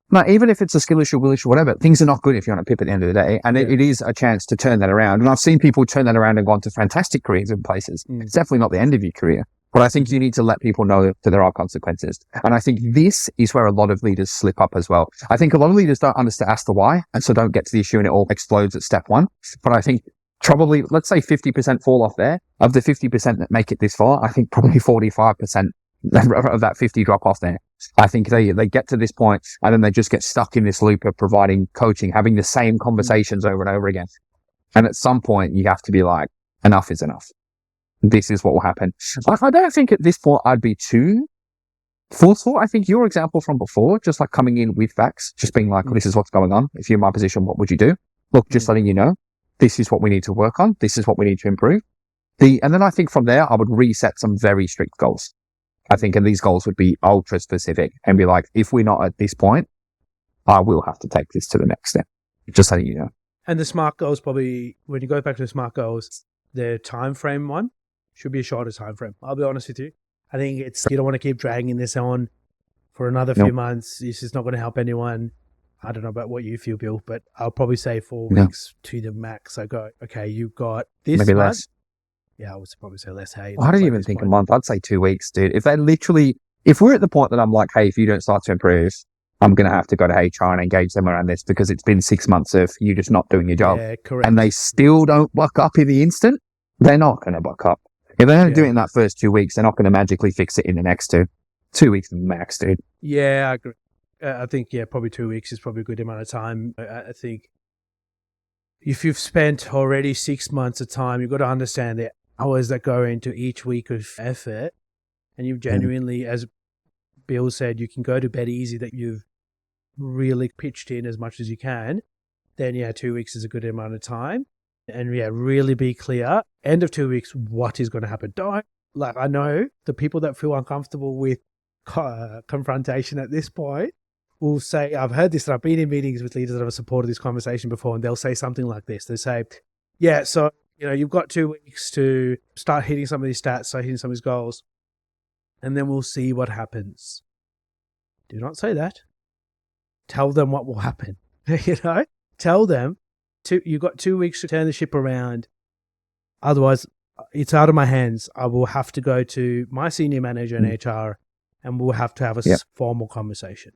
No, even if it's a skill issue, will issue, whatever, things are not good if you're on a PIP at the end of the day. And it is a chance to turn that around. And I've seen people turn that around and gone to fantastic careers in places. It's definitely not the end of your career. But I think you need to let people know that there are consequences. And I think this is where a lot of leaders slip up as well. I think a lot of leaders don't understand ask the why, and so don't get to the issue and it all explodes at step one. But I think probably, let's say 50% fall off there. Of the 50% that make it this far, I think probably 45% of that 50 drop off there. I think they get to this point and then they just get stuck in this loop of providing coaching, having the same conversations over and over again. And at some point you have to be like, enough is enough. This is what will happen. I don't think at this point I'd be too forceful. I think your example from before, just like coming in with facts, just being like, this is what's going on. If you're in my position, what would you do? Look, just letting you know, this is what we need to work on. This is what we need to improve. And then I think from there, I would reset some very strict goals. I think, and these goals would be ultra specific and be like, if we're not at this point, I will have to take this to the next step. Just letting you know. And the SMART goals probably, when you go back to the SMART goals, the time frame one should be a shorter time frame. I'll be honest with you. I think you don't want to keep dragging this on for another few months. This is not going to help anyone. I don't know about what you feel, Bill, but I'll probably say 4 weeks to the max. I go, okay, you've got this maybe month. Less. Yeah, I would probably say less. Hey, I don't even think a month. I'd say 2 weeks, dude. If we're at the point that I'm like, hey, if you don't start to improve, I'm going to have to go to HR and engage them around this because it's been 6 months of you just not doing your job. Yeah, correct. And they still don't buck up in the instant, they're not going to buck up. If they don't do it in that first 2 weeks, they're not going to magically fix it in the next 2 weeks max, dude. Yeah, I agree. I think, probably 2 weeks is probably a good amount of time. I think if you've spent already 6 months of time, you've got to understand the hours that go into each week of effort. And you've genuinely, as Bill said, you can go to bed easy that you've really pitched in as much as you can. Then, 2 weeks is a good amount of time. And really be clear. End of 2 weeks, what is going to happen? I know the people that feel uncomfortable with confrontation at this point will say, I've heard this, and I've been in meetings with leaders that have supported this conversation before, and they'll say something like this. They say, so, you've got 2 weeks to start hitting some of these stats, start hitting some of these goals, and then we'll see what happens. Do not say that. Tell them what will happen. Tell them. You've got 2 weeks to turn the ship around. Otherwise, it's out of my hands. I will have to go to my senior manager in HR and we'll have to have a formal conversation.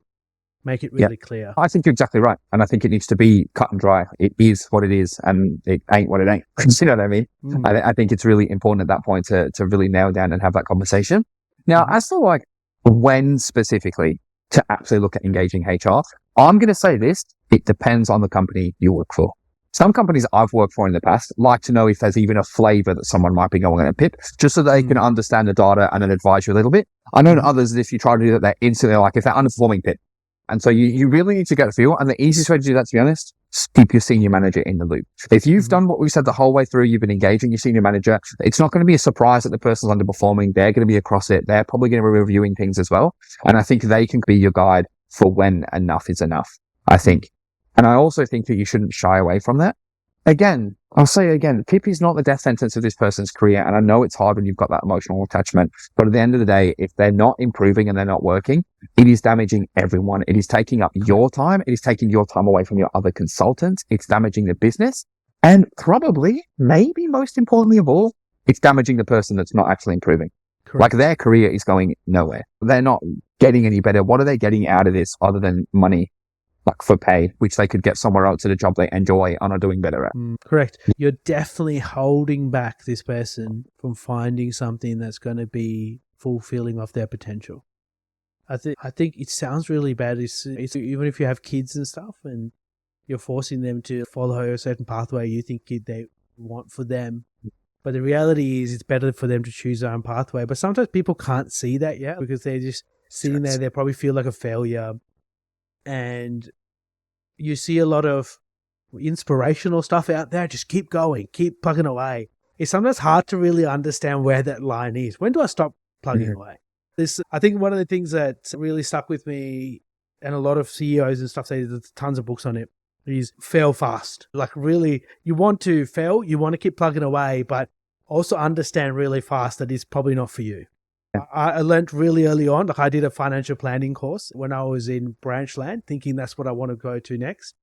Make it really clear. I think you're exactly right. And I think it needs to be cut and dry. It is what it is and it ain't what it ain't. You know what I mean? I think it's really important at that point to really nail down and have that conversation. Now, as to when specifically to actually look at engaging HR, I'm going to say this. It depends on the company you work for. Some companies I've worked for in the past like to know if there's even a flavor that someone might be going on a PIP, just so they can understand the data and then advise you a little bit. I know others, if you try to do that, they're instantly if they're underperforming PIP. And so you really need to get a feel. And the easiest way to do that, to be honest, is keep your senior manager in the loop. If you've done what we said the whole way through, you've been engaging your senior manager, it's not going to be a surprise that the person's underperforming. They're going to be across it. They're probably going to be reviewing things as well. And I think they can be your guide for when enough is enough, I think. And I also think that you shouldn't shy away from that. Again, I'll say again, PIP is not the death sentence of this person's career. And I know it's hard when you've got that emotional attachment. But at the end of the day, if they're not improving and they're not working, it is damaging everyone. It is taking up your time. It is taking your time away from your other consultants. It's damaging the business. And probably, maybe most importantly of all, it's damaging the person that's not actually improving. Correct. Their career is going nowhere. They're not getting any better. What are they getting out of this other than money? For pay, which they could get somewhere else at a job they enjoy and are doing better at. Correct. You're definitely holding back this person from finding something that's going to be fulfilling of their potential. I think it sounds really bad. It's even if you have kids and stuff and you're forcing them to follow a certain pathway you think they want for them. But the reality is it's better for them to choose their own pathway. But sometimes people can't see that yet because they're just sitting there. They probably feel like a failure. And you see a lot of inspirational stuff out there. Just keep going, keep plugging away. It's sometimes hard to really understand where that line is. When do I stop plugging away? I think one of the things that really stuck with me, and a lot of CEOs and stuff say there's tons of books on it, is fail fast. Like really, you want to fail, you want to keep plugging away, but also understand really fast that it's probably not for you. Yeah. I learned really early on, like I did a financial planning course when I was in Branchland, thinking that's what I want to go to next.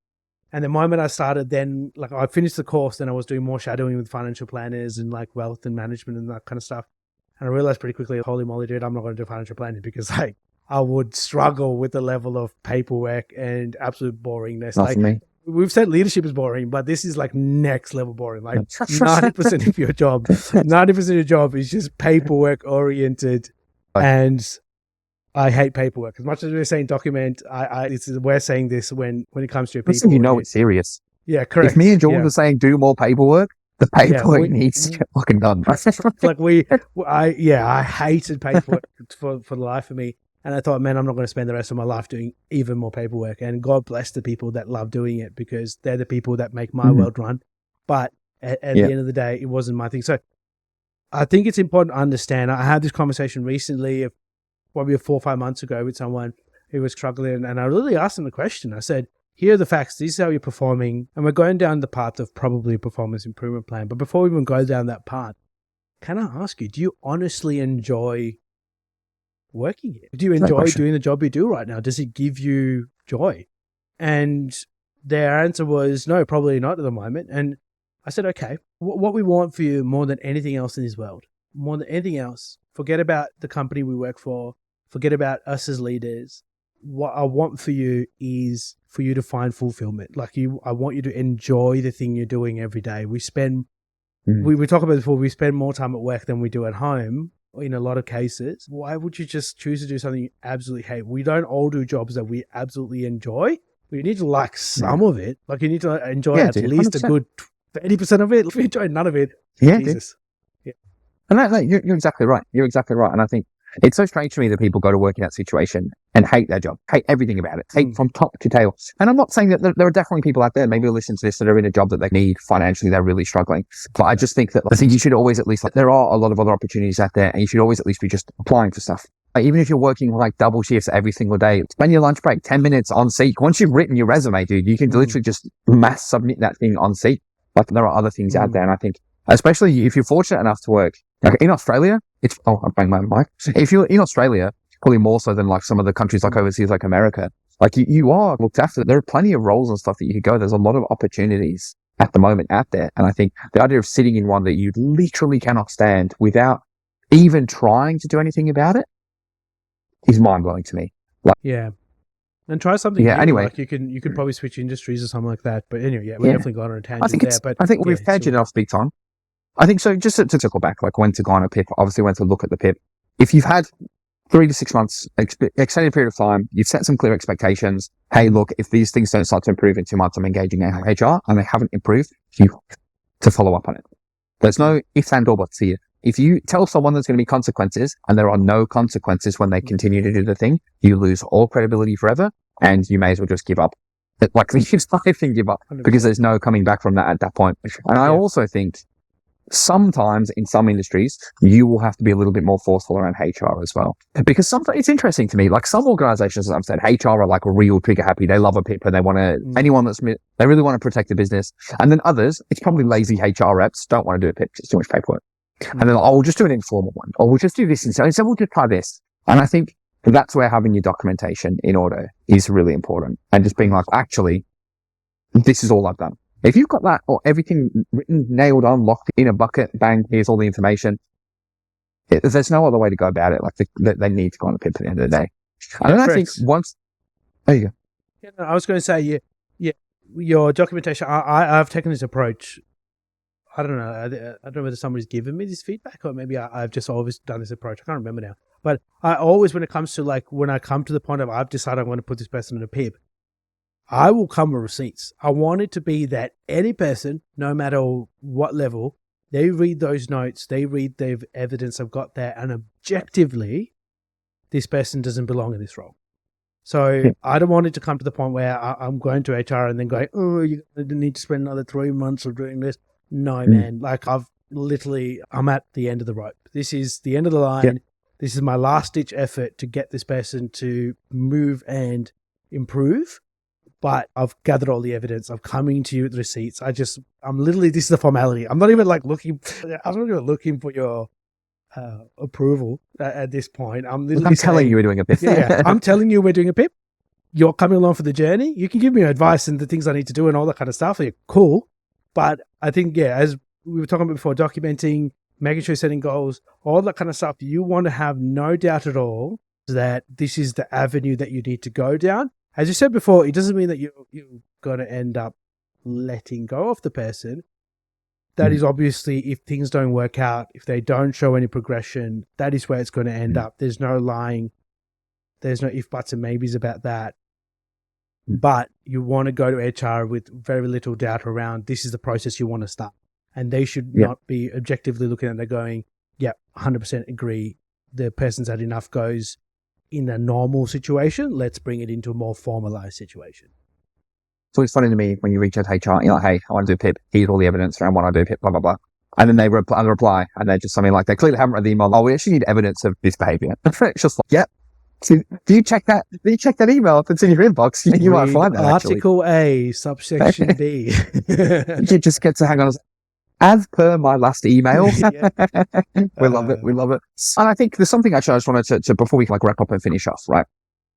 And the moment I started, then like I finished the course, then I was doing more shadowing with financial planners and like wealth and management and that kind of stuff. And I realized pretty quickly, holy moly, dude, I'm not going to do financial planning because like I would struggle with the level of paperwork and absolute boringness. Not like for me. we've said leadership is boring, but this is like next level boring. Like 90% of your job, 90% of your job is just paperwork oriented. And I hate paperwork. As much as we're saying document, we're saying this when it comes to people. You know it's serious. Yeah, correct. If me and Jordan are saying do more paperwork, the paperwork needs to get fucking done. Like I hated paperwork for the life of me. And I thought, man, I'm not going to spend the rest of my life doing even more paperwork. And God bless the people that love doing it because they're the people that make my world run. But at the end of the day, it wasn't my thing. So I think it's important to understand. I had this conversation recently, probably 4 or 5 months ago, with someone who was struggling. And I really asked them the question. I said, here are the facts. This is how you're performing. And we're going down the path of probably a performance improvement plan. But before we even go down that path, can I ask you, do you honestly enjoy working here? Do you enjoy doing the job you do right now? Does it give you joy? And their answer was no, probably not at the moment. And I said, okay, what we want for you more than anything else in this world, more than anything else, forget about the company we work for, forget about us as leaders. What I want for you is for you to find fulfillment. Like I want you to enjoy the thing you're doing every day. We spend, we talked about before, we spend more time at work than we do at home. In a lot of cases, why would you just choose to do something you absolutely hate? We don't all do jobs that we absolutely enjoy. You need to like some of it. Like you need to enjoy at least 100%. A good 30% of it. If you enjoy none of it, Jesus. Yeah. And you're exactly right. You're exactly right. And I think it's so strange to me that people go to work in that situation and hate their job, hate everything about it, hate from top to tail. And I'm not saying that there are definitely people out there, maybe listen to this, that are in a job that they need financially, they're really struggling. But I just think that you should always at least, there are a lot of other opportunities out there and you should always at least be just applying for stuff. Like, even if you're working like double shifts every single day, spend your lunch break 10 minutes on Seek. Once you've written your resume, dude, you can literally just mass submit that thing on Seek. Like there are other things out there. And I think, especially if you're fortunate enough to work like in Australia, I'm banging my mic. If you're in Australia, probably more so than like some of the countries like overseas, like America, like you are looked after. There are plenty of roles and stuff that you could go. There's a lot of opportunities at the moment out there. And I think the idea of sitting in one that you literally cannot stand without even trying to do anything about it is mind blowing to me. Like, yeah. And try something new. Anyway. Like you can probably switch industries or something like that. But anyway, we definitely got on a tangent there. But I think we've tangent off big time. I think so. Just to circle back, like when to go on a PIP, obviously when to look at the PIP. If you've had 3 to 6 months, extended period of time, you've set some clear expectations. Hey, look, if these things don't start to improve in 2 months, I'm engaging HR and they haven't improved, you to follow up on it. There's no ifs and or buts here. If you tell someone there's going to be consequences and there are no consequences when they continue to do the thing, you lose all credibility forever and you may as well just give up. Like the entire thing, give up because there's no coming back from that at that point. And I also think sometimes in some industries, you will have to be a little bit more forceful around HR as well. Because sometimes it's interesting to me, like some organizations, as I've said, HR are like real trigger happy. They love a PIP and they want to, they really want to protect the business. And then others, it's probably lazy HR reps, don't want to do a PIP, it's too much paperwork. And then, we'll just do an informal one. Or we'll just do this instead. So we'll just try this. And I think that's where having your documentation in order is really important. And just being like, actually, this is all I've done. If you've got that or everything written, nailed on, locked in a bucket, bang, here's all the information. There's no other way to go about it. Like they need to go on a PIP at the end of the day. And then I think once, there you go. Yeah, no, I was going to say, your documentation, I've taken this approach. I don't know. I don't know whether somebody's given me this feedback or maybe I've just always done this approach. I can't remember now. But I always, when it comes to like, when I come to the point of I've decided I'm going to put this person in a PIP, I will come with receipts. I want it to be that any person, no matter what level, They read those notes, they read the evidence I've got there, and objectively, this person doesn't belong in this role. So I don't want it to come to the point where I'm going to HR and then going, oh, you need to spend another 3 months of doing this. No, man. Like I'm at the end of the rope. This is the end of the line. Yep. This is my last ditch effort to get this person to move and improve. But I've gathered all the evidence. I'm coming to you with receipts. I'm literally, this is a formality. I'm not even looking for your approval at this point. I'm telling you we're doing a PIP. I'm telling you we're doing a PIP. You're coming along for the journey. You can give me advice and the things I need to do and all that kind of stuff. Cool. But I think, as we were talking about before, documenting, making sure you're setting goals, all that kind of stuff, you want to have no doubt at all that this is the avenue that you need to go down. As you said before, it doesn't mean that you're going to end up letting go of the person. That is obviously, if things don't work out, if they don't show any progression, that is where it's going to end up. There's no lying. There's no if, buts, and maybes about that. But you want to go to HR with very little doubt around this is the process you want to start. And they should not be objectively looking at it going, 100% agree. The person's had enough goes in a normal situation. Let's bring it into a more formalized situation. So it's funny to me when you reach out to HR, you're like, hey, I want to do a PIP. Here's all the evidence around what I do a PIP, blah, blah, blah. And then they reply, and they're just something like, they clearly haven't read the email. Oh, we actually need evidence of this behavior. It's just like, yep. So do you check that? Do you check that email if it's in your inbox? You might find that Article A, subsection B. You just get to hang on. As per my last email. We love it. We love it. And I think there's something actually I just wanted to before we wrap up and finish off, right?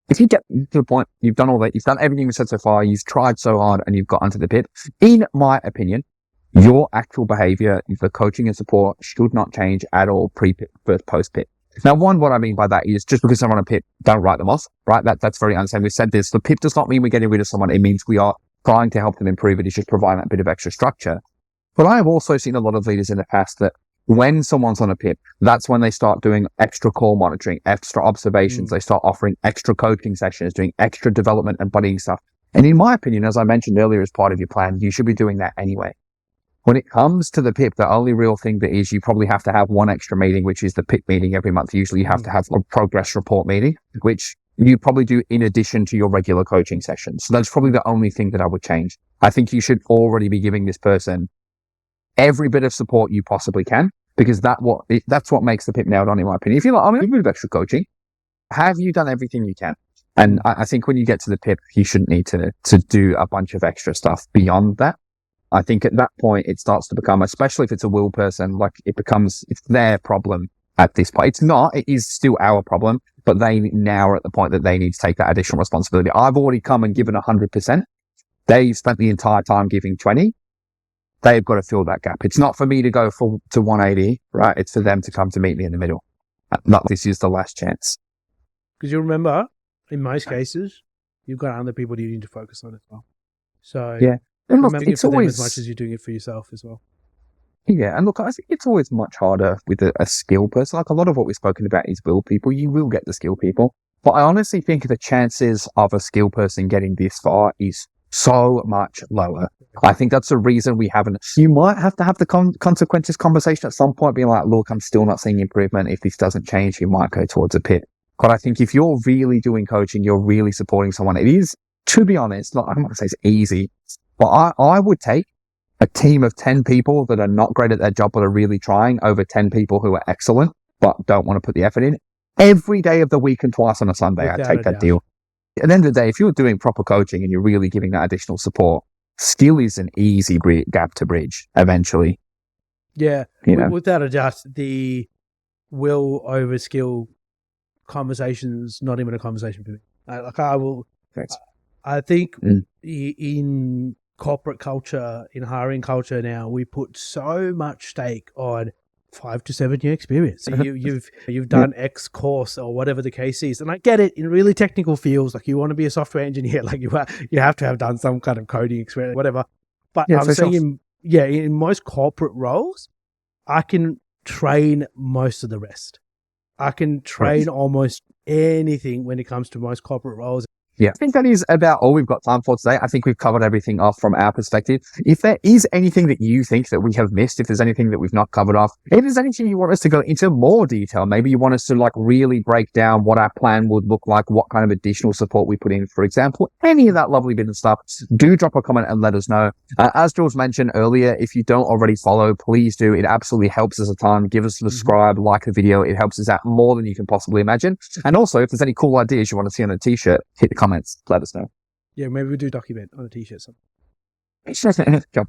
If you get to the point, you've done all that, you've done everything we've said so far, you've tried so hard and you've got onto the PIP, in my opinion, your actual behavior, the coaching and support should not change at all pre-PIP versus post-PIP. Now, what I mean by that is just because someone on a PIP, don't write them off, right? That's very understandable. We've said this. The PIP does not mean we're getting rid of someone. It means we are trying to help them improve. It is just providing that bit of extra structure. But I have also seen a lot of leaders in the past that when someone's on a PIP, that's when they start doing extra call monitoring, extra observations. They start offering extra coaching sessions, doing extra development and buddying stuff. And in my opinion, as I mentioned earlier, as part of your plan, you should be doing that anyway. When it comes to the PIP, the only real thing that is you probably have to have one extra meeting, which is the PIP meeting every month. Usually you have to have a progress report meeting, which you probably do in addition to your regular coaching sessions. So that's probably the only thing that I would change. I think you should already be giving this person every bit of support you possibly can, because that's what makes the PIP nailed on, in my opinion. If you're like, I'm going to do extra coaching, have you done everything you can? And I think when you get to the PIP, you shouldn't need to do a bunch of extra stuff beyond that. I think at that point, it starts to become, especially if it's a will person, it's their problem at this point. It's not, it is still our problem, but they now are at the point that they need to take that additional responsibility. I've already come and given 100%. They've spent the entire time giving 20. They've got to fill that gap. It's not for me to go to 180, right? It's for them to come to meet me in the middle. This is the last chance. Because you remember, in most cases, you've got other people you need to focus on as well. So yeah, and look, it's always them as much as you're doing it for yourself as well. Yeah, and look, I think it's always much harder with a skilled person. Like a lot of what we've spoken about is will people. You will get the skilled people, but I honestly think the chances of a skilled person getting this far is so much lower. I think that's the reason we haven't. You might have to have the consequences conversation at some point, being like, look, I'm still not seeing improvement. If this doesn't change, you might go towards a PIP. But I think if you're really doing coaching, you're really supporting someone, it is, to be honest, I'm not going to say it's easy, but I would take a team of 10 people that are not great at their job but are really trying over 10 people who are excellent but don't want to put the effort in. Every day of the week and twice on a Sunday, I'd take that deal. At the end of the day, if you're doing proper coaching and you're really giving that additional support, skill is an easy gap to bridge eventually. Yeah, without a doubt, the will over skill conversation's not even a conversation for me. I think in corporate culture, in hiring culture now, we put so much stake on 5 to 7 year experience. So you've done X course or whatever the case is, and I get it in really technical fields. Like you want to be a software engineer, like you have to have done some kind of coding experience, whatever. But I'm saying, in most corporate roles, I can train most of the rest. I can train almost anything when it comes to most corporate roles. Yeah, I think that is about all we've got time for today. I think we've covered everything off from our perspective. If there is anything that you think that we have missed, if there's anything that we've not covered off, if there's anything you want us to go into more detail, maybe you want us to like really break down what our plan would look like, what kind of additional support we put in, for example, any of that lovely bit of stuff, do drop a comment and let us know. As Jules mentioned earlier, if you don't already follow, please do. It absolutely helps us a ton. Give us a subscribe, like the video. It helps us out more than you can possibly imagine. And also, if there's any cool ideas you want to see on a t-shirt, hit the comments. Let us know. Yeah, maybe we do document on a t-shirt. Job done.